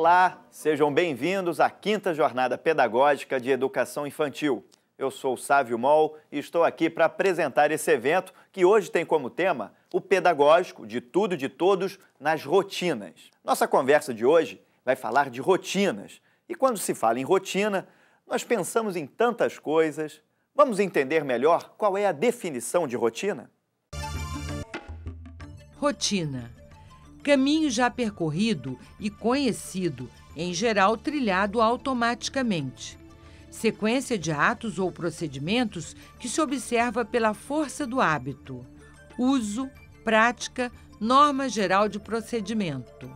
Olá, sejam bem-vindos à 5ª Jornada Pedagógica de Educação Infantil. Eu sou o Sávio Moll e estou aqui para apresentar esse evento que hoje tem como tema o pedagógico de tudo e de todos nas rotinas. Nossa conversa de hoje vai falar de rotinas. E quando se fala em rotina, nós pensamos em tantas coisas. Vamos entender melhor qual é a definição de rotina? Rotina. Caminho já percorrido e conhecido, em geral trilhado automaticamente. Sequência de atos ou procedimentos que se observa pela força do hábito. Uso, prática, norma geral de procedimento.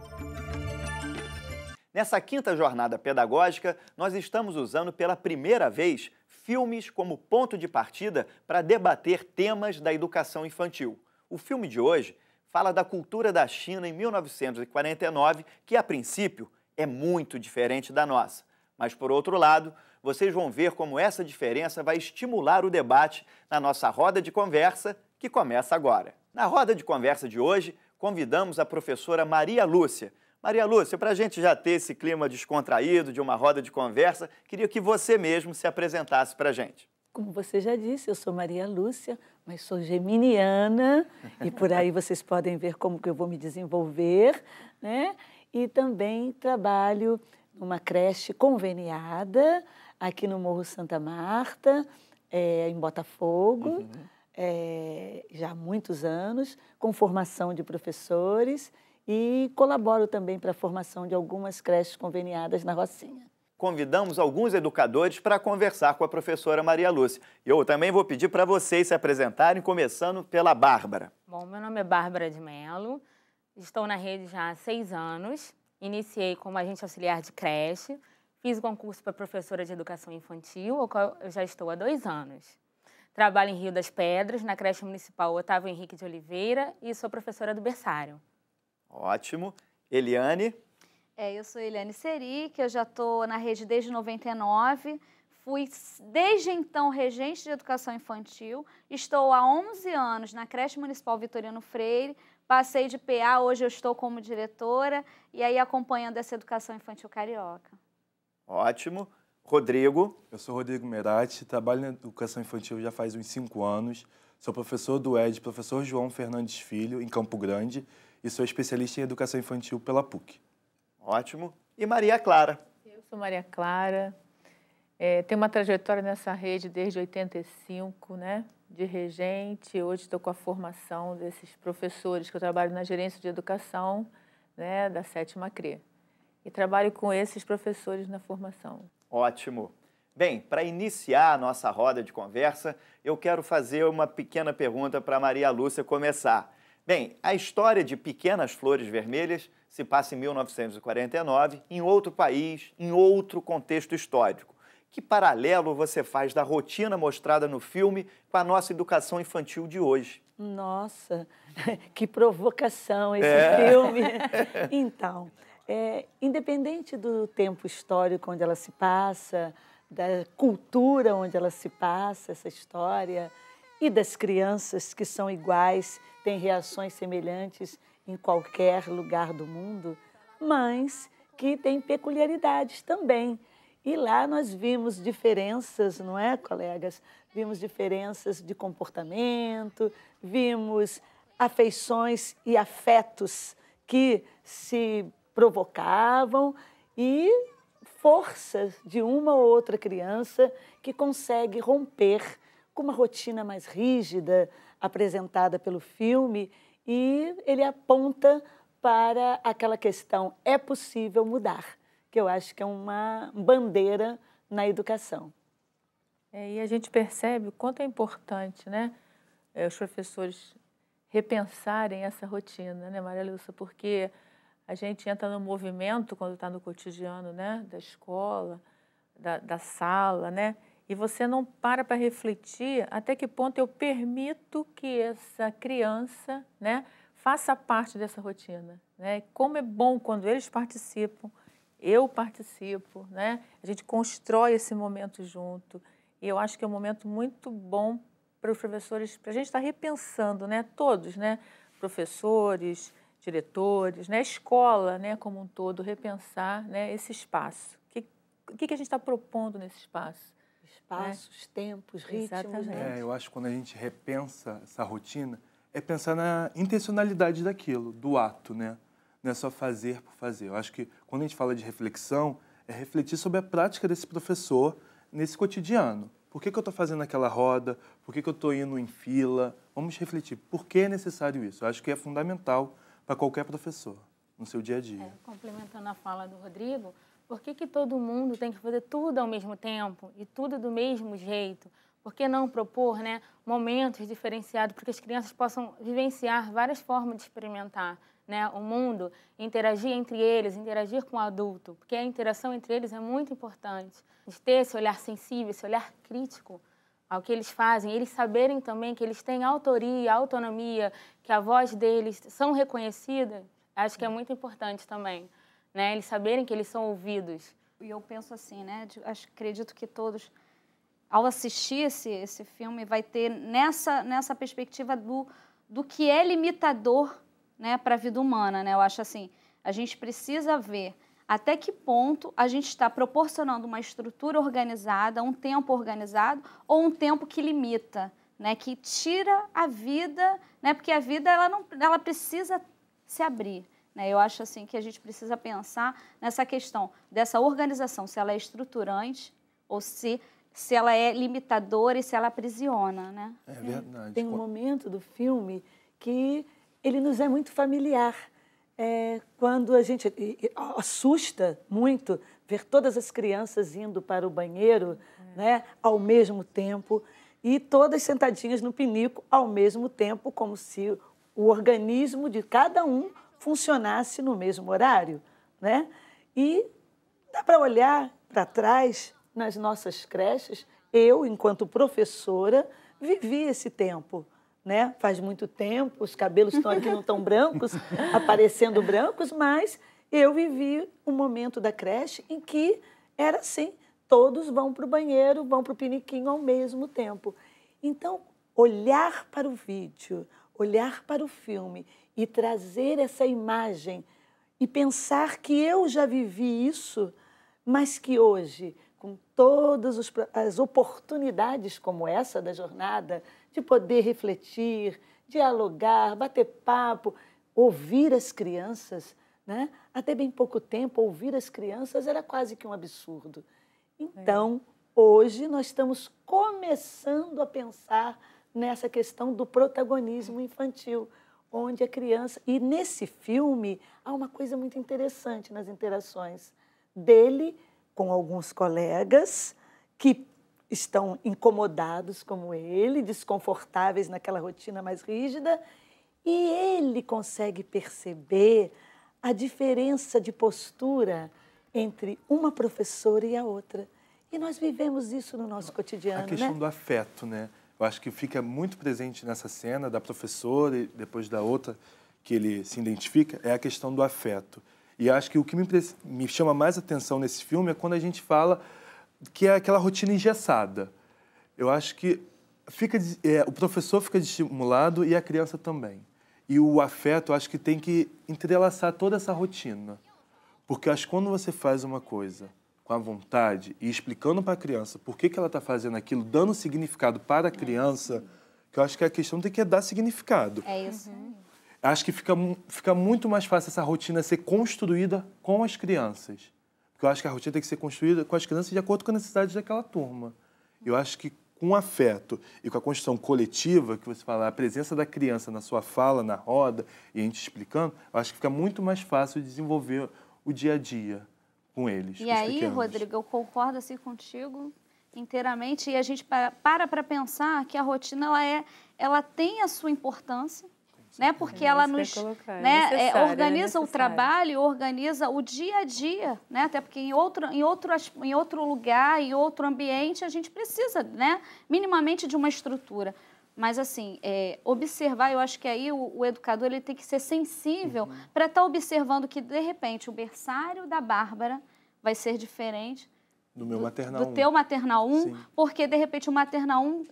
Nessa 5ª Jornada Pedagógica, nós estamos usando pela primeira vez filmes como ponto de partida para debater temas da educação infantil. O filme de hoje fala da cultura da China em 1949, que a princípio é muito diferente da nossa. Mas, por outro lado, vocês vão ver como essa diferença vai estimular o debate na nossa roda de conversa, que começa agora. Na roda de conversa de hoje, convidamos a professora Maria Lúcia. Maria Lúcia, para a gente já ter esse clima descontraído de uma roda de conversa, queria que você mesmo se apresentasse para a gente. Como você já disse, eu sou Maria Lúcia, mas sou geminiana e por aí vocês podem ver como que eu vou me desenvolver, né? E também trabalho numa creche conveniada aqui no Morro Santa Marta, em Botafogo, já há muitos anos, com formação de professores e colaboro também para a formação de algumas creches conveniadas na Rocinha. Convidamos alguns educadores para conversar com a professora Maria Lúcia. Eu também vou pedir para vocês se apresentarem, começando pela Bárbara. Bom, meu nome é Bárbara de Mello, estou na rede já há 6 anos, iniciei como agente auxiliar de creche, fiz o concurso para professora de educação infantil, ao qual eu já estou há 2 anos. Trabalho em Rio das Pedras, na creche municipal Otávio Henrique de Oliveira e sou professora do berçário. Ótimo. Eliane? Eu sou Eliane Seri, que eu já estou na rede desde 99, fui desde então regente de educação infantil, estou há 11 anos na creche municipal Vitoriano Freire, passei de PA, hoje eu estou como diretora e aí acompanhando essa educação infantil carioca. Ótimo. Rodrigo? Eu sou Rodrigo Merati, trabalho na educação infantil já faz uns 5 anos, sou professor do ED, professor João Fernandes Filho, em Campo Grande, e sou especialista em educação infantil pela PUC. Ótimo. E Maria Clara? Eu sou Maria Clara, tenho uma trajetória nessa rede desde 85, né, de regente. Hoje estou com a formação desses professores que eu trabalho na gerência de educação, né, da 7ª CRE. E trabalho com esses professores na formação. Ótimo. Bem, para iniciar a nossa roda de conversa, eu quero fazer uma pequena pergunta para Maria Lúcia começar. Bem, a história de Pequenas Flores Vermelhas se passa em 1949, em outro país, em outro contexto histórico. Que paralelo você faz da rotina mostrada no filme com a nossa educação infantil de hoje? Nossa, que provocação esse filme! Então, independente do tempo histórico onde ela se passa, da cultura onde ela se passa, essa história, e das crianças que são iguais, têm reações semelhantes em qualquer lugar do mundo, mas que têm peculiaridades também. E lá nós vimos diferenças, não é, colegas? Vimos diferenças de comportamento, vimos afeições e afetos que se provocavam e forças de uma ou outra criança que consegue romper com uma rotina mais rígida apresentada pelo filme, e ele aponta para aquela questão: é possível mudar, que eu acho que é uma bandeira na educação. E a gente percebe o quanto é importante, né, os professores repensarem essa rotina, né, Maria Lúcia, porque a gente entra no movimento quando está no cotidiano, né, da escola, da sala, né, e você não para refletir até que ponto eu permito que essa criança, né, faça parte dessa rotina, né? Como é bom quando eles participam, eu participo, né? A gente constrói esse momento junto. E eu acho que é um momento muito bom para os professores, para a gente estar repensando, né? Todos, né? Professores, diretores, né, a escola, né, como um todo, repensar, né, esse espaço. O que a gente está propondo nesse espaço? Espaços, tempos, ritmos. Exatamente. Né? Eu acho que quando a gente repensa essa rotina, é pensar na intencionalidade daquilo, do ato, né? Não é só fazer por fazer. Eu acho que quando a gente fala de reflexão, é refletir sobre a prática desse professor nesse cotidiano. Por que eu estou fazendo aquela roda? Por que eu estou indo em fila? Vamos refletir. Por que é necessário isso? Eu acho que é fundamental para qualquer professor, no seu dia a dia. Complementando a fala do Rodrigo, por que todo mundo tem que fazer tudo ao mesmo tempo e tudo do mesmo jeito? Por que não propor, né, momentos diferenciados para que as crianças possam vivenciar várias formas de experimentar, né, o mundo, interagir entre eles, interagir com o adulto? Porque a interação entre eles é muito importante. A gente ter esse olhar sensível, esse olhar crítico ao que eles fazem, eles saberem também que eles têm autoria, autonomia, que a voz deles são reconhecidas, acho que é muito importante também. Né? Eles saberem que eles são ouvidos. E eu penso assim, né? Acredito que todos, ao assistir esse filme, vai ter nessa perspectiva do que é limitador, né, para a vida humana. Né? Eu acho assim, a gente precisa ver até que ponto a gente está proporcionando uma estrutura organizada, um tempo organizado, ou um tempo que limita, né, que tira a vida, né, porque a vida ela precisa se abrir. Eu acho assim que a gente precisa pensar nessa questão dessa organização, se ela é estruturante ou se ela é limitadora e se ela aprisiona. Né? É verdade. Tem um momento do filme que ele nos é muito familiar. Quando a gente assusta muito ver todas as crianças indo para o banheiro, né, ao mesmo tempo e todas sentadinhas no pinico ao mesmo tempo, como se o organismo de cada um funcionasse no mesmo horário, né? E dá para olhar para trás nas nossas creches. Eu, enquanto professora, vivi esse tempo, né? Faz muito tempo, os cabelos estão aqui não tão brancos, aparecendo brancos, mas eu vivi um momento da creche em que era assim, todos vão para o banheiro, vão para o piniquinho ao mesmo tempo. Então, olhar para o vídeo, olhar para o filme e trazer essa imagem e pensar que eu já vivi isso, mas que hoje, com todas as oportunidades como essa da jornada, de poder refletir, dialogar, bater papo, ouvir as crianças, né? Até bem pouco tempo, ouvir as crianças era quase que um absurdo. Então, hoje nós estamos começando a pensar nessa questão do protagonismo infantil, onde a criança... E nesse filme há uma coisa muito interessante nas interações dele com alguns colegas que estão incomodados como ele, desconfortáveis naquela rotina mais rígida, e ele consegue perceber a diferença de postura entre uma professora e a outra. E nós vivemos isso no nosso cotidiano, né? A questão do afeto, né? Eu acho que fica muito presente nessa cena da professora e depois da outra que ele se identifica, é a questão do afeto. E acho que o que me chama mais atenção nesse filme é quando a gente fala que é aquela rotina engessada. Eu acho que o professor fica estimulado e a criança também. E o afeto, eu acho que tem que entrelaçar toda essa rotina. Porque eu acho que quando você faz uma coisa com a vontade e explicando para a criança por que ela está fazendo aquilo, dando significado para a criança, que eu acho que a questão tem que dar significado. É isso. Acho que fica muito mais fácil essa rotina ser construída com as crianças. Porque eu acho que a rotina tem que ser construída com as crianças de acordo com a necessidade daquela turma. Eu acho que com o afeto e com a construção coletiva, que você fala, a presença da criança na sua fala, na roda, e a gente explicando, eu acho que fica muito mais fácil de desenvolver o dia a dia com eles. E aí, Rodrigo, eu concordo assim contigo inteiramente, e a gente para pensar que a rotina ela tem a sua importância, né? Porque ela nos organiza o trabalho, organiza o dia a dia, né? Até porque em outro lugar, em outro ambiente, a gente precisa, né, minimamente de uma estrutura. Mas, assim, observar, eu acho que aí o educador ele tem que ser sensível para estar observando que, de repente, o berçário da Bárbara vai ser diferente Do meu maternal 1. Do teu maternal 1, Sim. porque, de repente, o maternal 1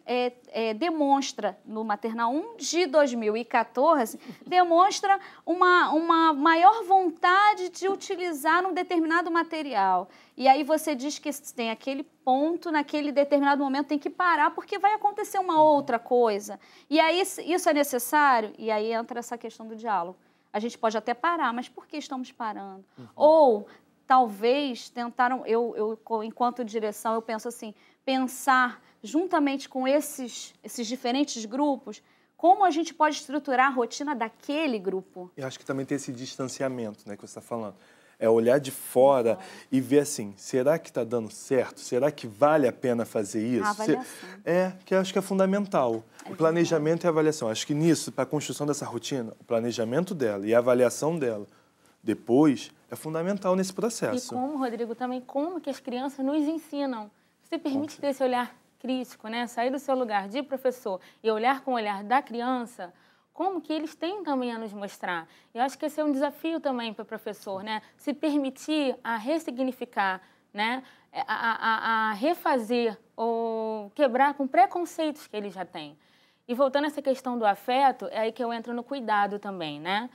demonstra, no maternal 1 de 2014, demonstra uma maior vontade de utilizar um determinado material. E aí você diz que tem aquele ponto, naquele determinado momento tem que parar, porque vai acontecer uma outra coisa. E aí isso é necessário? E aí entra essa questão do diálogo. A gente pode até parar, mas por que estamos parando? Ou... talvez tentaram, eu enquanto direção, eu penso assim, pensar juntamente com esses diferentes grupos, como a gente pode estruturar a rotina daquele grupo. Eu acho que também tem esse distanciamento, né, que você está falando. É olhar de fora e ver assim, será que está dando certo? Será que vale a pena fazer isso? A avaliação. Que eu acho que é fundamental. O planejamento e a avaliação. Acho que nisso, para a construção dessa rotina, o planejamento dela e a avaliação dela, depois, é fundamental nesse processo. E como, Rodrigo, também como que as crianças nos ensinam. Você permite ter esse olhar crítico, né? Sair do seu lugar de professor e olhar com o olhar da criança, como que eles têm também a nos mostrar. Eu acho que esse é um desafio também para o professor, né? Se permitir a ressignificar, né? A refazer ou quebrar com preconceitos que ele já tem. E voltando a essa questão do afeto, é aí que eu entro no cuidado também, né?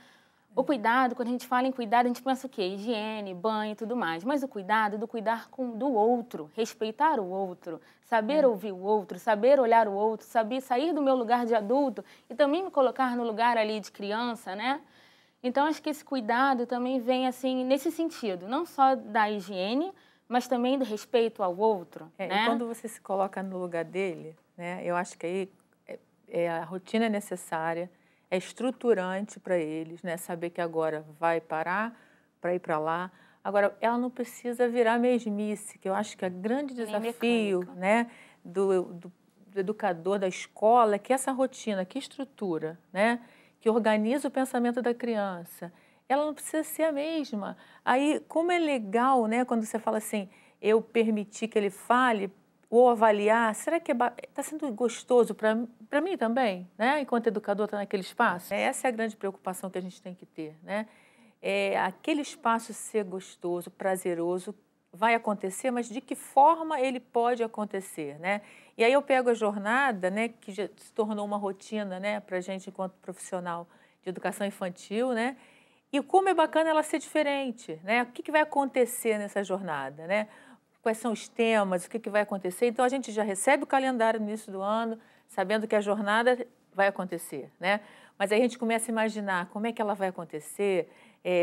O cuidado, quando a gente fala em cuidado, a gente pensa o quê? Higiene, banho e tudo mais. Mas o cuidado do cuidar do outro, respeitar o outro, saber ouvir o outro, saber olhar o outro, saber sair do meu lugar de adulto e também me colocar no lugar ali de criança, né? Então, acho que esse cuidado também vem, assim, nesse sentido. Não só da higiene, mas também do respeito ao outro, né? E quando você se coloca no lugar dele, né? Eu acho que aí a rotina é necessária, é estruturante para eles, né? Saber que agora vai parar para ir para lá. Agora, ela não precisa virar mesmice, que eu acho que é grande desafio, né, do educador, da escola, é que essa rotina, que estrutura, né, que organiza o pensamento da criança, ela não precisa ser a mesma. Aí, como é legal, né, quando você fala assim, eu permitir que ele fale, ou avaliar, será que está sendo gostoso para mim também, né? Enquanto educador está naquele espaço? Essa é a grande preocupação que a gente tem que ter, né? Aquele espaço ser gostoso, prazeroso, vai acontecer, mas de que forma ele pode acontecer, né? E aí eu pego a jornada, né, que já se tornou uma rotina, né, para a gente enquanto profissional de educação infantil, né? E como é bacana ela ser diferente, né? O que vai acontecer nessa jornada, né? Quais são os temas, o que vai acontecer. Então, a gente já recebe o calendário no início do ano, sabendo que a jornada vai acontecer, né? Mas aí a gente começa a imaginar como é que ela vai acontecer,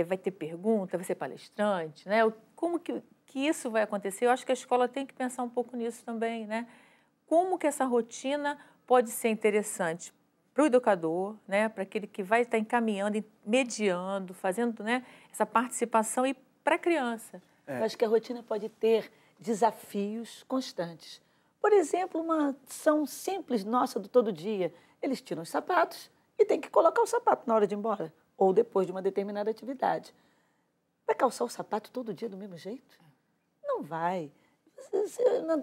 vai ter pergunta, vai ser palestrante, né? Como que isso vai acontecer? Eu acho que a escola tem que pensar um pouco nisso também, né? Como que essa rotina pode ser interessante para o educador, né? Para aquele que vai estar encaminhando, mediando, fazendo, né, essa participação e para a criança. Eu acho que a rotina pode ter desafios constantes. Por exemplo, uma ação simples nossa do todo dia. Eles tiram os sapatos e tem que colocar o sapato na hora de ir embora, ou depois de uma determinada atividade. Vai calçar o sapato todo dia do mesmo jeito? Não vai.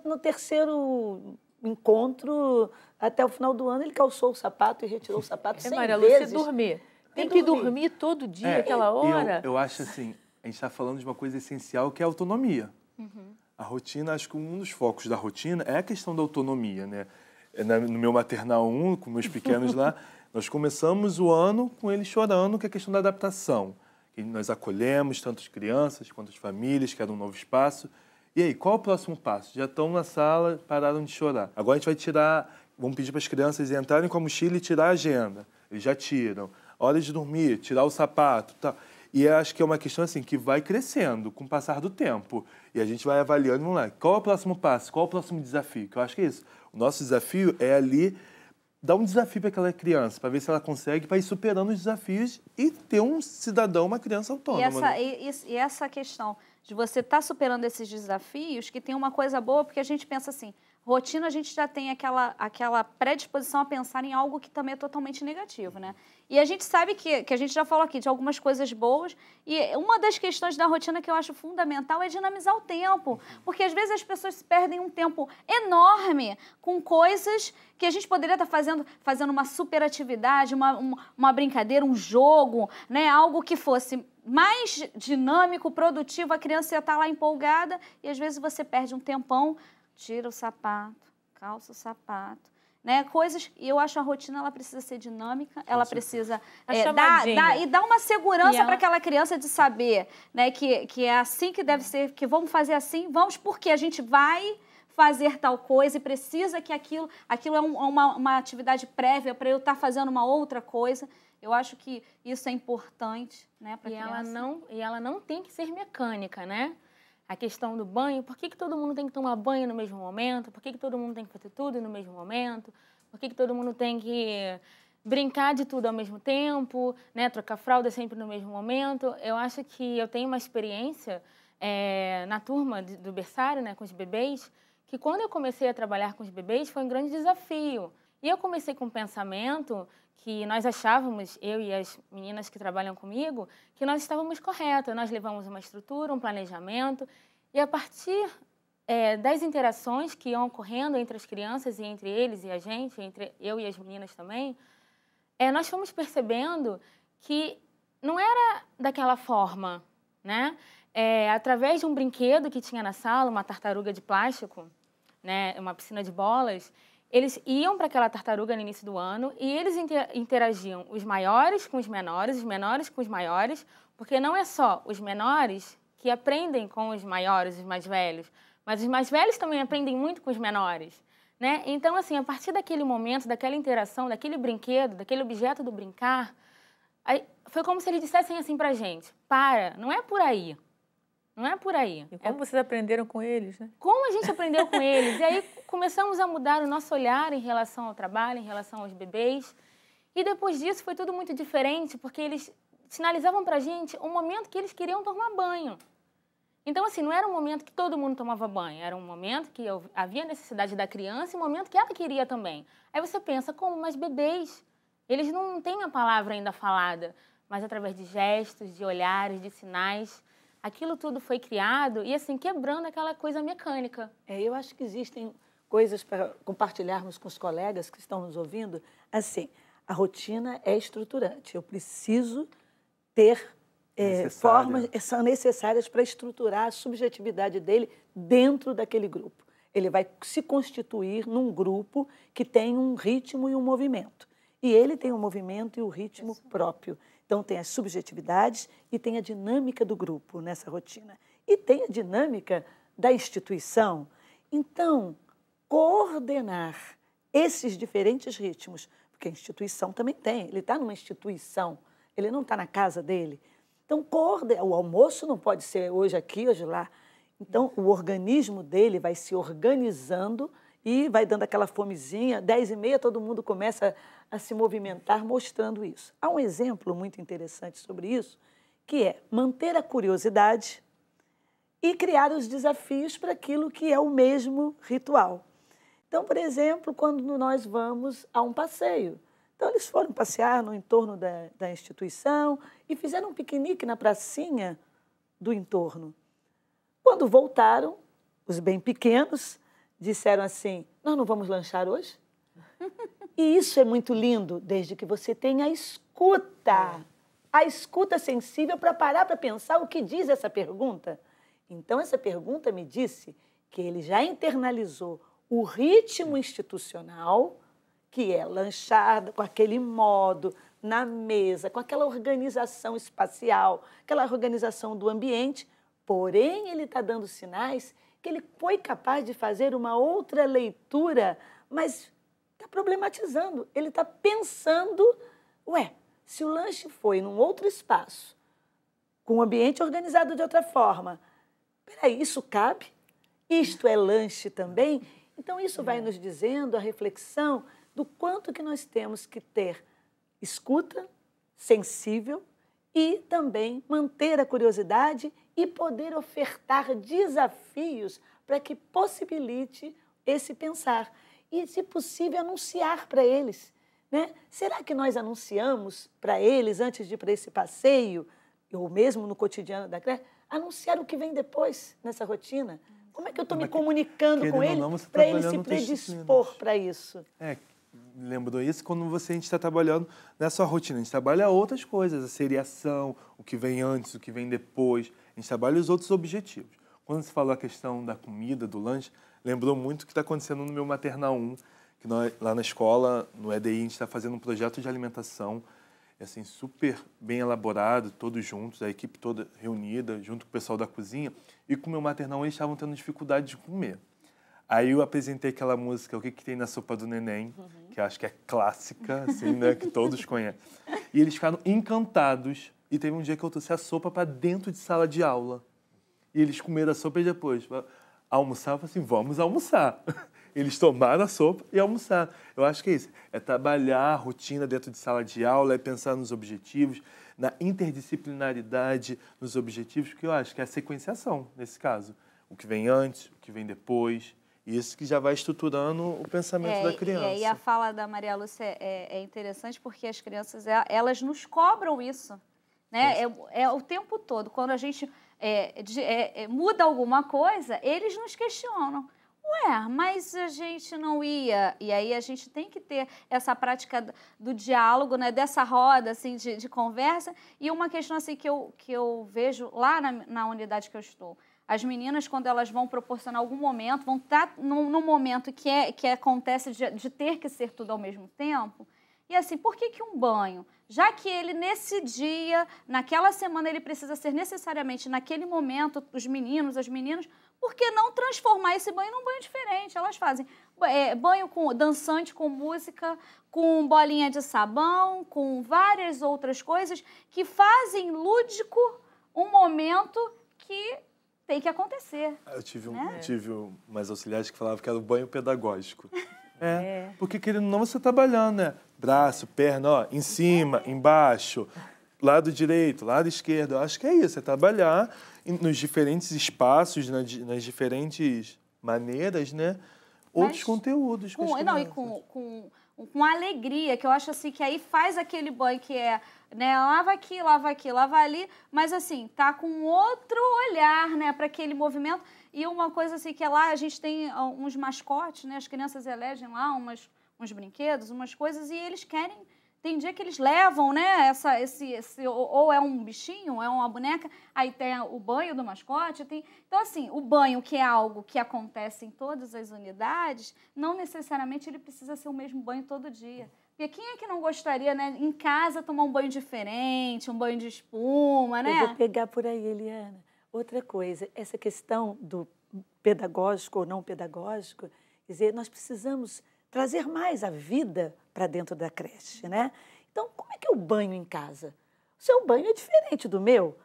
No terceiro encontro, até o final do ano, ele calçou o sapato e retirou o sapato 100 Maria vezes. Lúcia, dormir. Tem que dormir todo dia, aquela hora. Eu acho assim, a gente está falando de uma coisa essencial que é a autonomia. A rotina, acho que um dos focos da rotina é a questão da autonomia, né? No meu maternal 1, com meus pequenos lá, nós começamos o ano com eles chorando, que é a questão da adaptação. E nós acolhemos tanto as crianças quanto as famílias, que era um novo espaço. E aí, qual é o próximo passo? Já estão na sala, pararam de chorar. Agora a gente vai vamos pedir para as crianças entrarem com a mochila e tirar a agenda. Eles já tiram. Hora de dormir, tirar o sapato, tal. E eu acho que é uma questão assim que vai crescendo com o passar do tempo. E a gente vai avaliando, vamos lá, qual é o próximo passo, qual é o próximo desafio? Que eu acho que é isso. O nosso desafio é ali dar um desafio para aquela criança, para ver se ela consegue, para ir superando os desafios e ter um cidadão, uma criança autônoma. E essa questão de você estar superando esses desafios, que tem uma coisa boa, porque a gente pensa assim, rotina a gente já tem aquela predisposição a pensar em algo que também é totalmente negativo, né? E a gente sabe que a gente já falou aqui de algumas coisas boas, e uma das questões da rotina que eu acho fundamental é dinamizar o tempo, porque às vezes as pessoas se perdem um tempo enorme com coisas que a gente poderia estar fazendo uma superatividade, uma brincadeira, um jogo, né? Algo que fosse mais dinâmico, produtivo, a criança já está lá empolgada e às vezes você perde um tempão, tira o sapato, calça o sapato, né? Coisas, e eu acho a rotina, ela precisa ser dinâmica, ela precisa dar uma segurança para aquela criança de saber, né, que é assim que deve ser, que vamos fazer assim, vamos porque a gente vai fazer tal coisa e precisa que aquilo é uma atividade prévia para eu estar fazendo uma outra coisa. Eu acho que isso é importante, né, para a criança. E ela não tem que ser mecânica, né? A questão do banho, por que todo mundo tem que tomar banho no mesmo momento? Por que todo mundo tem que fazer tudo no mesmo momento? Por que todo mundo tem que brincar de tudo ao mesmo tempo, né? Trocar fralda sempre no mesmo momento? Eu acho que eu tenho uma experiência na turma do berçário, né, com os bebês, que quando eu comecei a trabalhar com os bebês foi um grande desafio. E eu comecei com um pensamento que nós achávamos, eu e as meninas que trabalham comigo, que nós estávamos corretas. Nós levamos uma estrutura, um planejamento, e a partir das interações que iam ocorrendo entre as crianças e entre eles e a gente, entre eu e as meninas também, nós fomos percebendo que não era daquela forma, né? Através de um brinquedo que tinha na sala, uma tartaruga de plástico, né, uma piscina de bolas, eles iam para aquela tartaruga no início do ano e eles interagiam os maiores com os menores com os maiores, porque não é só os menores que aprendem com os maiores, os mais velhos, mas os mais velhos também aprendem muito com os menores, né? Então, assim, a partir daquele momento, daquela interação, daquele brinquedo, daquele objeto do brincar, foi como se eles dissessem assim para a gente: para, não é por aí. Não é por aí. E como vocês aprenderam com eles, né? Como a gente aprendeu com eles. E aí começamos a mudar o nosso olhar em relação ao trabalho, em relação aos bebês. E depois disso foi tudo muito diferente, porque eles sinalizavam pra gente um momento que eles queriam tomar banho. Então, assim, não era um momento que todo mundo tomava banho. Era um momento que havia necessidade da criança e um momento que ela queria também. Aí você pensa, como? Mas bebês, eles não têm a palavra ainda falada, mas através de gestos, de olhares, de sinais. Aquilo tudo foi criado e, assim, quebrando aquela coisa mecânica. Eu acho que existem coisas para compartilharmos com os colegas que estão nos ouvindo. Assim, a rotina é estruturante. Eu preciso ter formas que são necessárias para estruturar a subjetividade dele dentro daquele grupo. Ele vai se constituir num grupo que tem um ritmo e um movimento. E ele tem um movimento e um ritmo próprio. Então, tem as subjetividades e tem a dinâmica do grupo nessa rotina. E tem a dinâmica da instituição. Então, coordenar esses diferentes ritmos, porque a instituição também tem, ele está numa instituição, ele não está na casa dele. Então, o almoço não pode ser hoje aqui, hoje lá. Então, o organismo dele vai se organizando e vai dando aquela fomezinha, 10h30 todo mundo começa a se movimentar mostrando isso. Há um exemplo muito interessante sobre isso, que é manter a curiosidade e criar os desafios para aquilo que é o mesmo ritual. Então, por exemplo, quando nós vamos a um passeio. Então, eles foram passear no entorno da instituição e fizeram um piquenique na pracinha do entorno. Quando voltaram, os bem pequenos disseram assim: nós não vamos lanchar hoje? E isso é muito lindo, desde que você tenha a escuta sensível para parar para pensar o que diz essa pergunta. Então, essa pergunta me disse que ele já internalizou o ritmo institucional, que é lanchar com aquele modo, na mesa, com aquela organização espacial, aquela organização do ambiente, porém ele está dando sinais que ele foi capaz de fazer uma outra leitura, mas está problematizando. Ele está pensando, se o lanche foi num outro espaço, com o ambiente organizado de outra forma, peraí, isso cabe? Isto é lanche também? Então, isso vai nos dizendo a reflexão do quanto que nós temos que ter escuta, sensível e também manter a curiosidade e poder ofertar desafios para que possibilite esse pensar. E, se possível, anunciar para eles, né? Será que nós anunciamos para eles, antes de ir para esse passeio, ou mesmo no cotidiano da creche, anunciar o que vem depois nessa rotina? Como é que eu estou me comunicando com ele para ele se predispor para isso? lembrou isso quando a gente está trabalhando nessa rotina. A gente trabalha outras coisas, a seriação, o que vem antes, o que vem depois. A gente trabalha os outros objetivos. Quando você falou a questão da comida, do lanche, lembrou muito o que está acontecendo no meu Maternal 1, que nós, lá na escola, no EDI, a gente está fazendo um projeto de alimentação assim, super bem elaborado, todos juntos, a equipe toda reunida, junto com o pessoal da cozinha, e com o meu Maternal eles estavam tendo dificuldade de comer. Aí eu apresentei aquela música, O que tem na sopa do neném, que eu acho que é clássica, assim, né, que todos conhecem. E eles ficaram encantados, e teve um dia que eu trouxe a sopa para dentro de sala de aula. E eles comeram a sopa e depois almoçar, eu falei assim, vamos almoçar. Eles tomaram a sopa e almoçaram. Eu acho que é isso. É trabalhar a rotina dentro de sala de aula, é pensar nos objetivos, na interdisciplinaridade nos objetivos, que eu acho que é a sequenciação, nesse caso. O que vem antes, o que vem depois. Isso que já vai estruturando o pensamento da criança. E aí a fala da Maria Lúcia é interessante porque as crianças, elas nos cobram isso. Né? É o tempo todo. Quando a gente muda alguma coisa, eles nos questionam. Ué, mas a gente não ia... E aí a gente tem que ter essa prática do diálogo, né? Dessa roda assim, de conversa. E uma questão assim, que eu vejo lá na unidade que eu estou. As meninas, quando elas vão proporcionar algum momento, vão estar num momento que acontece de ter que ser tudo ao mesmo tempo. E assim, por que um banho? Já que ele, nesse dia, naquela semana, ele precisa ser necessariamente, naquele momento, os meninos, as meninas, por que não transformar esse banho num banho diferente? Elas fazem banho dançante, com música, com bolinha de sabão, com várias outras coisas que fazem lúdico um momento que tem que acontecer. Eu tive umas auxiliares que falavam que era o banho pedagógico. Porque querendo ou não, você trabalhando, né? Braço, perna, ó, em cima, embaixo, lado direito, lado esquerdo. Eu acho que é isso, é trabalhar nos diferentes espaços, nas diferentes maneiras, né? Outros conteúdos. Com alegria, que eu acho assim, que aí faz aquele banho que né, lava aqui, lava ali, mas assim, tá com outro olhar, né, para aquele movimento. E uma coisa assim, que lá a gente tem uns mascotes, né, as crianças elegem lá uns brinquedos, umas coisas, e eles querem... Tem dia que eles levam, né, ou é um bichinho, ou é uma boneca, aí tem o banho do mascote. Então, assim, o banho, que é algo que acontece em todas as unidades, não necessariamente ele precisa ser o mesmo banho todo dia. Porque quem é que não gostaria, né, em casa, tomar um banho diferente, um banho de espuma, né? Eu vou pegar por aí, Eliana. Outra coisa, essa questão do pedagógico ou não pedagógico, quer dizer, nós precisamos trazer mais a vida para dentro da creche, né? Então, como é que é o banho em casa? O seu banho é diferente do meu.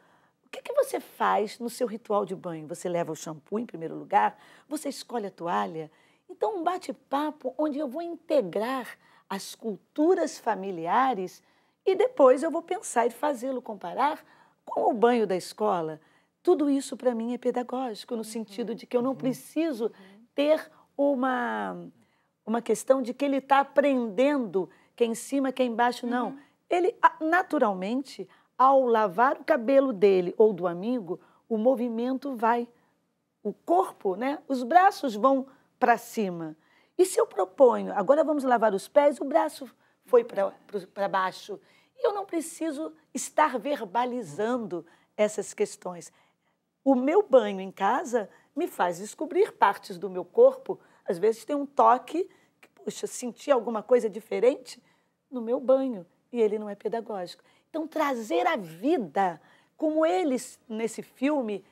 O que você faz no seu ritual de banho? Você leva o shampoo em primeiro lugar? Você escolhe a toalha? Então, um bate-papo onde eu vou integrar as culturas familiares e depois eu vou pensar e fazê-lo comparar com o banho da escola. Tudo isso, para mim, é pedagógico, no sentido de que eu não preciso ter uma questão de que ele está aprendendo que é em cima, que é embaixo, não. Ele, naturalmente, ao lavar o cabelo dele ou do amigo, o movimento vai, o corpo, né? Os braços vão para cima. E se eu proponho, agora vamos lavar os pés, o braço foi para baixo. E eu não preciso estar verbalizando essas questões. O meu banho em casa me faz descobrir partes do meu corpo. Às vezes tem um toque, que, puxa, senti alguma coisa diferente no meu banho, e ele não é pedagógico. Então, trazer a vida, como eles, nesse filme,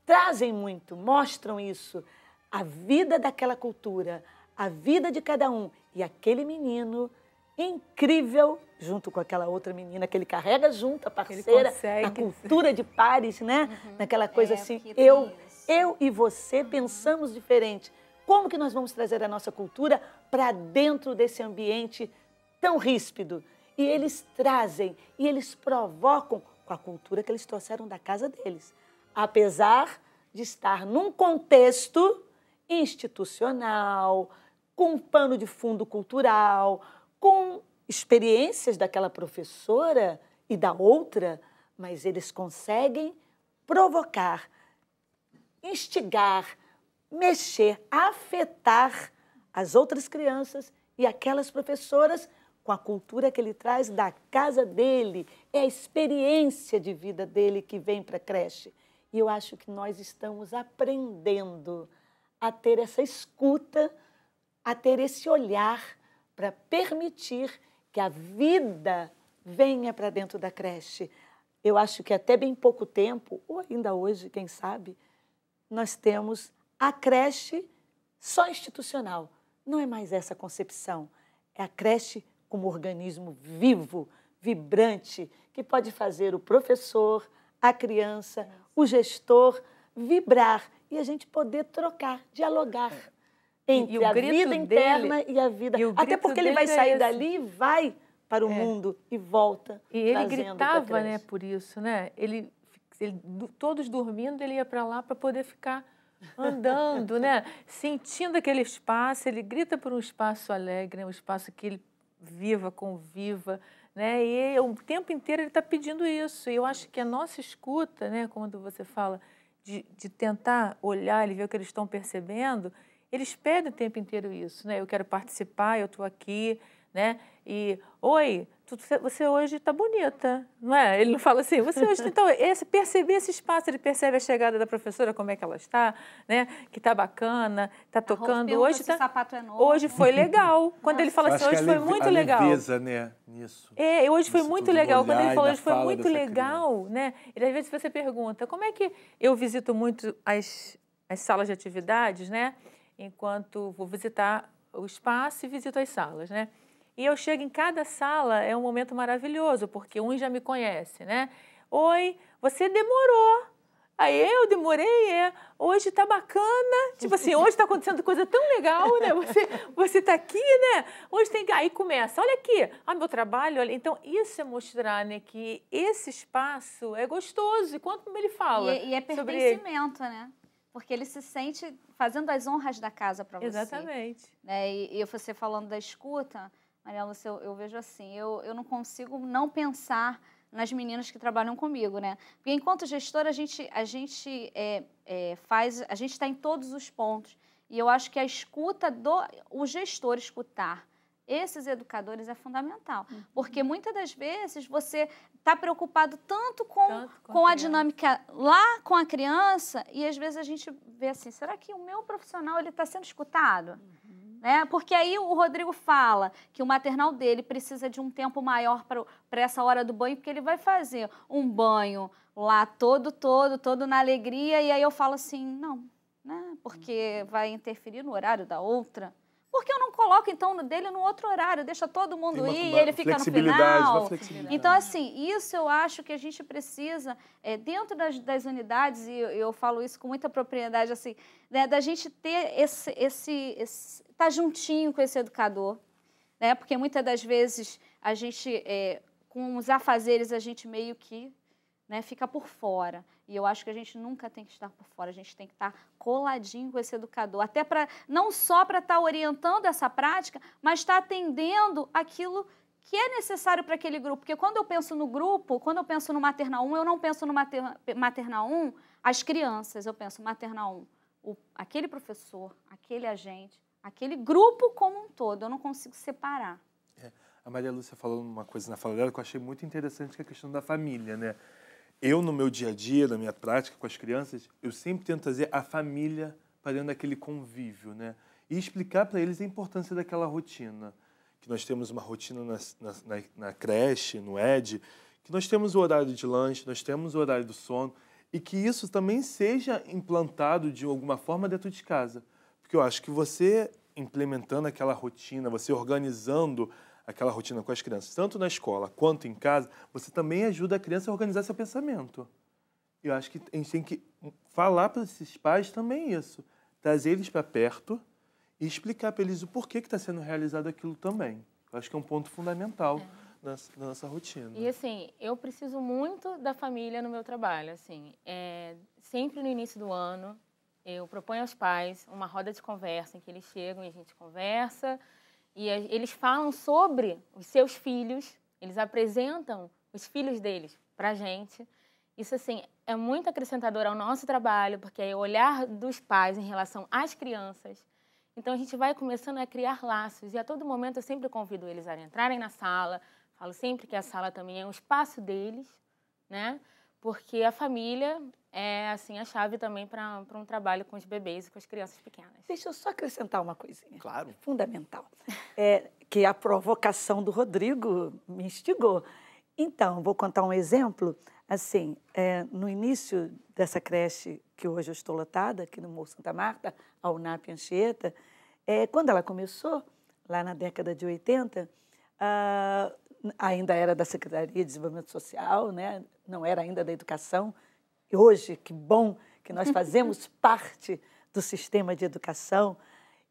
trazem muito, mostram isso, a vida daquela cultura, a vida de cada um. E aquele menino incrível, junto com aquela outra menina que ele carrega junto, a parceira, na cultura de pares, né? Naquela coisa assim, eu e você pensamos diferente. Como que nós vamos trazer a nossa cultura para dentro desse ambiente tão ríspido? E eles trazem, e eles provocam com a cultura que eles trouxeram da casa deles. Apesar de estar num contexto institucional, com um pano de fundo cultural, com experiências daquela professora e da outra, mas eles conseguem provocar, instigar, mexer, afetar as outras crianças E aquelas professoras, com a cultura que ele traz da casa dele, é a experiência de vida dele que vem para a creche. E eu acho que nós estamos aprendendo a ter essa escuta, a ter esse olhar para permitir que a vida venha para dentro da creche. Eu acho que até bem pouco tempo, ou ainda hoje, quem sabe, nós temos a creche só institucional. Não é mais essa concepção. É a creche como organismo vivo, vibrante, que pode fazer o professor, a criança, o gestor vibrar e a gente poder trocar, dialogar entre a vida interna e a vida. Até porque ele vai sair dali e vai para o mundo e volta. E ele gritava, né, por isso, né? Ele, todos dormindo, ele ia para lá para poder ficar andando, né? Sentindo aquele espaço. Ele grita por um espaço alegre, né? Um espaço que ele viva, conviva, né? E o tempo inteiro ele está pedindo isso. E eu acho que a nossa escuta, né, quando você fala de tentar olhar e ver o que eles estão percebendo, eles pedem o tempo inteiro isso, né? Eu quero participar, eu estou aqui, né? E, oi, você hoje está bonita, não é? Ele não fala assim, você hoje... Então, perceber esse espaço, ele percebe a chegada da professora, como é que ela está, né? Que está bacana, está tocando. Hoje se o sapato é novo. Hoje foi legal. Quando ele fala assim, hoje foi muito legal. Leveza, né? Nisso. Hoje foi muito legal. Quando ele falou, hoje foi muito legal, né? E às vezes você pergunta, como é que eu visito muito as salas de atividades, né? Enquanto vou visitar o espaço e visito as salas, né? E eu chego em cada sala, é um momento maravilhoso, porque um já me conhece, né? Oi, você demorou. Aí eu demorei, hoje tá bacana. Tipo assim, hoje tá acontecendo coisa tão legal, né? Você tá aqui, né? Hoje tem... Aí começa, olha aqui, meu trabalho, olha. Então, isso é mostrar, né, que esse espaço é gostoso. E quanto ele fala e é pertencimento, né? Porque ele se sente fazendo as honras da casa para você. Exatamente. Né? E você falando da escuta... Maria Lúcia, eu vejo assim, eu não consigo não pensar nas meninas que trabalham comigo, né? Porque enquanto gestora, a gente está em todos os pontos. E eu acho que a escuta o gestor escutar esses educadores é fundamental. Porque muitas das vezes você está preocupado tanto com a dinâmica lá com a criança e às vezes a gente vê assim, será que o meu profissional está sendo escutado? Porque aí o Rodrigo fala que o maternal dele precisa de um tempo maior para essa hora do banho, porque ele vai fazer um banho lá todo na alegria, e aí eu falo assim, não, né? Porque vai interferir no horário da outra. Por que eu não coloco, então, dele no outro horário? Deixa todo mundo ir e ele fica no final. Então, assim, isso eu acho que a gente precisa, dentro das unidades, e eu falo isso com muita propriedade, assim, né, da gente ter estar juntinho com esse educador, né? Porque muitas das vezes a gente, com os afazeres, a gente meio que, né, fica por fora. E eu acho que a gente nunca tem que estar por fora, a gente tem que estar coladinho com esse educador, até para não só para estar orientando essa prática, mas estar atendendo aquilo que é necessário para aquele grupo. Porque quando eu penso no grupo, quando eu penso no maternal 1, eu não penso no maternal 1 as crianças, eu penso maternal 1, aquele professor, aquele agente, aquele grupo como um todo, eu não consigo separar. A Maria Lúcia falou uma coisa na fala dela que eu achei muito interessante, que é a questão da família, né? Eu, no meu dia a dia, na minha prática com as crianças, eu sempre tento trazer a família para dentro daquele convívio, né? E explicar para eles a importância daquela rotina. Que nós temos uma rotina na creche, no ED, que nós temos o horário de lanche, nós temos o horário do sono, e que isso também seja implantado de alguma forma dentro de casa. Porque eu acho que você implementando aquela rotina, você organizando aquela rotina com as crianças, tanto na escola quanto em casa, você também ajuda a criança a organizar seu pensamento. Eu acho que a gente tem que falar para esses pais também isso, trazer eles para perto e explicar para eles o porquê que está sendo realizado aquilo também. Eu acho que é um ponto fundamental na nossa rotina. E assim, eu preciso muito da família no meu trabalho. Assim, sempre no início do ano, eu proponho aos pais uma roda de conversa em que eles chegam e a gente conversa. E eles falam sobre os seus filhos, eles apresentam os filhos deles para a gente. Isso, assim, é muito acrescentador ao nosso trabalho, porque é o olhar dos pais em relação às crianças. Então, a gente vai começando a criar laços. E a todo momento eu sempre convido eles a entrarem na sala. Falo sempre que a sala também é um espaço deles, né? Porque a família é, assim, a chave também para um trabalho com os bebês e com as crianças pequenas. Deixa eu só acrescentar uma coisinha. Claro. Fundamental. Que a provocação do Rodrigo me instigou. Então, vou contar um exemplo. Assim, no início dessa creche que hoje eu estou lotada, aqui no Morro Santa Marta, a UNAP Anchieta, quando ela começou, lá na década de 80, ainda era da Secretaria de Desenvolvimento Social, né? Não era ainda da Educação. E hoje, que bom que nós fazemos parte do sistema de educação.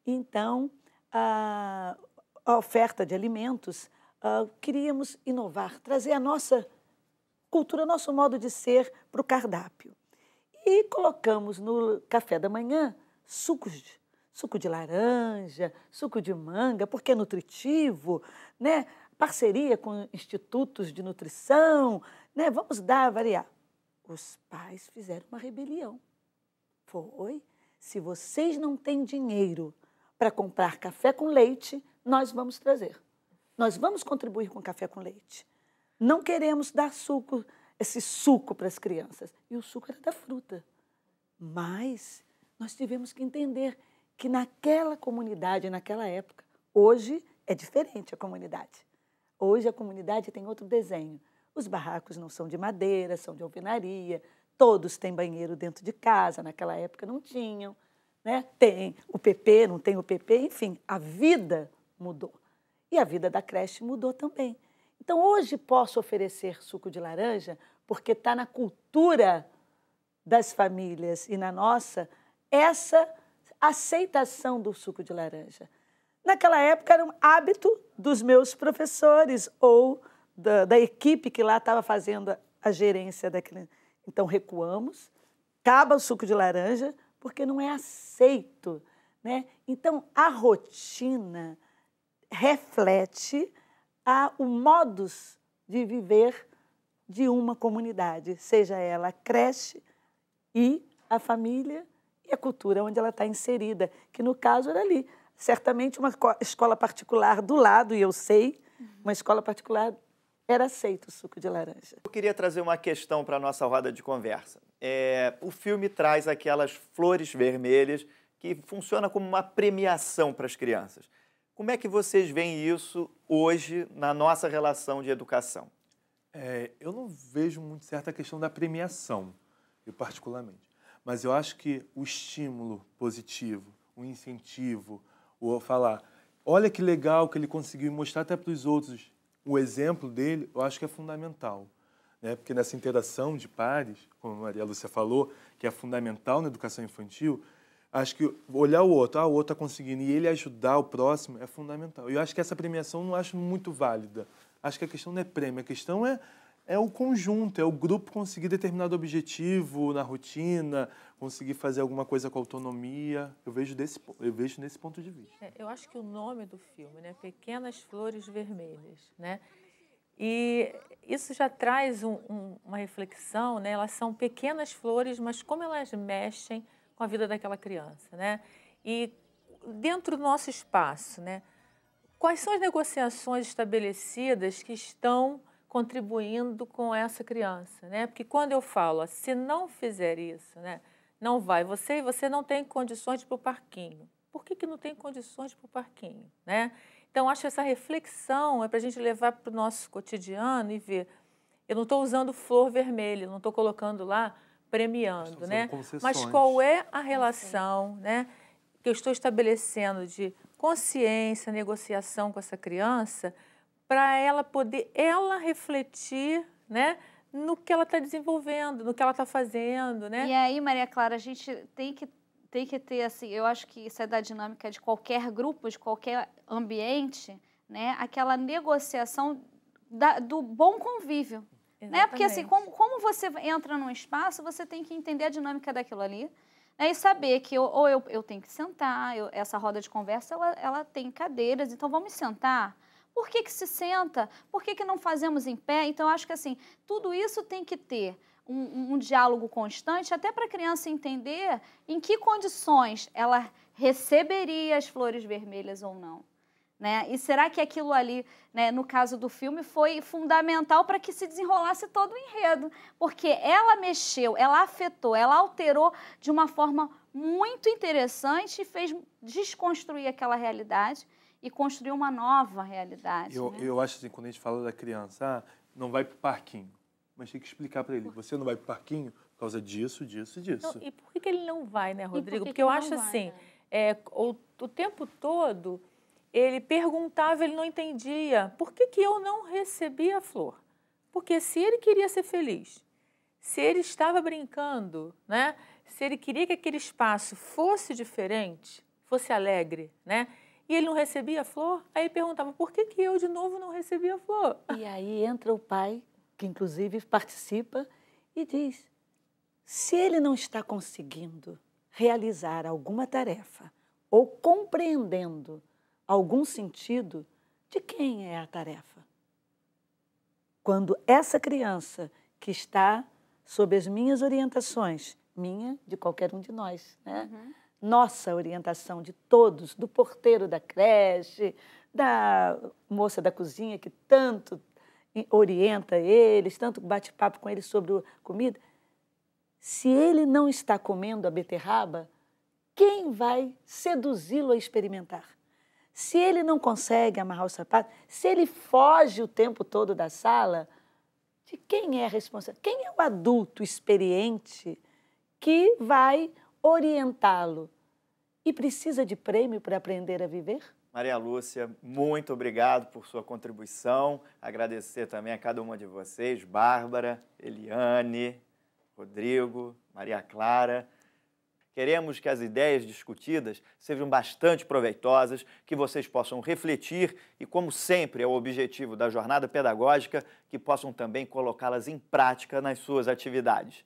Então, a oferta de alimentos, queríamos inovar, trazer a nossa cultura, nosso modo de ser para o cardápio. E colocamos no café da manhã suco de laranja, suco de manga, porque é nutritivo, né? Parceria com institutos de nutrição, né? Vamos variar. Os pais fizeram uma rebelião. Foi, se vocês não têm dinheiro para comprar café com leite, nós vamos trazer. Nós vamos contribuir com café com leite. Não queremos dar esse suco para as crianças. E o suco era da fruta. Mas nós tivemos que entender que naquela comunidade, naquela época, hoje é diferente a comunidade. Hoje a comunidade tem outro desenho. Os barracos não são de madeira, são de alvenaria, todos têm banheiro dentro de casa, naquela época não tinham, né? Tem o PP, não tem o PP, enfim, a vida mudou. E a vida da creche mudou também. Então, hoje posso oferecer suco de laranja porque está na cultura das famílias e na nossa essa aceitação do suco de laranja. Naquela época era um hábito dos meus professores ou da equipe que lá estava fazendo a gerência daquele. Então, recuamos, acaba o suco de laranja, porque não é aceito, né? Então, a rotina reflete o modus de viver de uma comunidade, seja ela a creche e a família e a cultura onde ela está inserida, que no caso era ali. Certamente uma escola particular do lado, e eu sei, uma escola particular era aceito o suco de laranja. Eu queria trazer uma questão para a nossa roda de conversa. O filme traz aquelas flores vermelhas que funciona como uma premiação para as crianças. Como é que vocês veem isso hoje na nossa relação de educação? Eu não vejo muito certa a questão da premiação, eu particularmente. Mas eu acho que o estímulo positivo, o incentivo, o falar, olha que legal que ele conseguiu mostrar até para os outros o exemplo dele, eu acho que é fundamental. Né? Porque nessa interação de pares, como a Maria Lúcia falou, que é fundamental na educação infantil, acho que olhar o outro está conseguindo, e ele ajudar o próximo é fundamental. Eu acho que essa premiação eu não acho muito válida. Acho que a questão não é prêmio, a questão é o conjunto, é o grupo conseguir determinado objetivo na rotina, conseguir fazer alguma coisa com autonomia. Eu vejo nesse ponto de vista. Eu acho que o nome do filme, né, Pequenas Flores Vermelhas, né, e isso já traz uma reflexão, né, elas são pequenas flores, mas como elas mexem com a vida daquela criança, né, e dentro do nosso espaço, né, quais são as negociações estabelecidas que estão contribuindo com essa criança, né? Porque quando eu falo, se não fizer isso, né, não vai, você não tem condições de ir para o parquinho. Por que não tem condições de ir para o parquinho, né? Então, acho que essa reflexão é para a gente levar para o nosso cotidiano e ver, eu não estou usando flor vermelha, não estou colocando lá premiando, né? Mas qual é a relação, né, que eu estou estabelecendo de consciência, negociação com essa criança, para ela poder refletir, né, no que ela está desenvolvendo, no que ela está fazendo, né? E aí, Maria Clara, a gente tem que ter, assim, eu acho que isso é da dinâmica de qualquer grupo, de qualquer ambiente, né, aquela negociação do bom convívio. Né? Porque, assim, como você entra num espaço, você tem que entender a dinâmica daquilo ali, né, e saber que eu tenho que sentar, essa roda de conversa, ela tem cadeiras, então vamos sentar. Por que se senta? Por que não fazemos em pé? Então, eu acho que, assim, tudo isso tem que ter um diálogo constante, até para a criança entender em que condições ela receberia as flores vermelhas ou não. Né? E será que aquilo ali, né, no caso do filme, foi fundamental para que se desenrolasse todo o enredo? Porque ela mexeu, ela afetou, ela alterou de uma forma muito interessante e fez desconstruir aquela realidade e construir uma nova realidade. Eu acho assim, quando a gente fala da criança, não vai para o parquinho. Mas tem que explicar para ele, você não vai para o parquinho por causa disso, disso e disso. Então, e por que ele não vai, né, Rodrigo? Porque eu acho assim, o tempo todo ele perguntava, ele não entendia. Por que eu não recebia a flor? Porque se ele queria ser feliz, se ele estava brincando, né? Se ele queria que aquele espaço fosse diferente, fosse alegre, né? E ele não recebia a flor, aí ele perguntava, por que eu de novo não recebia a flor? E aí entra o pai, que inclusive participa, e diz, se ele não está conseguindo realizar alguma tarefa ou compreendendo algum sentido, de quem é a tarefa? Quando essa criança que está sob as minhas orientações, minha, de qualquer um de nós, né? Nossa orientação de todos, do porteiro da creche, da moça da cozinha que tanto orienta eles, tanto bate papo com eles sobre comida, se ele não está comendo a beterraba, quem vai seduzi-lo a experimentar? Se ele não consegue amarrar o sapato, se ele foge o tempo todo da sala, de quem é a responsabilidade? Quem é o adulto experiente que vai orientá-lo? E precisa de prêmio para aprender a viver? Maria Lúcia, muito obrigado por sua contribuição. Agradecer também a cada uma de vocês, Bárbara, Eliane, Rodrigo, Maria Clara. Queremos que as ideias discutidas sejam bastante proveitosas, que vocês possam refletir e, como sempre é o objetivo da jornada pedagógica, que possam também colocá-las em prática nas suas atividades.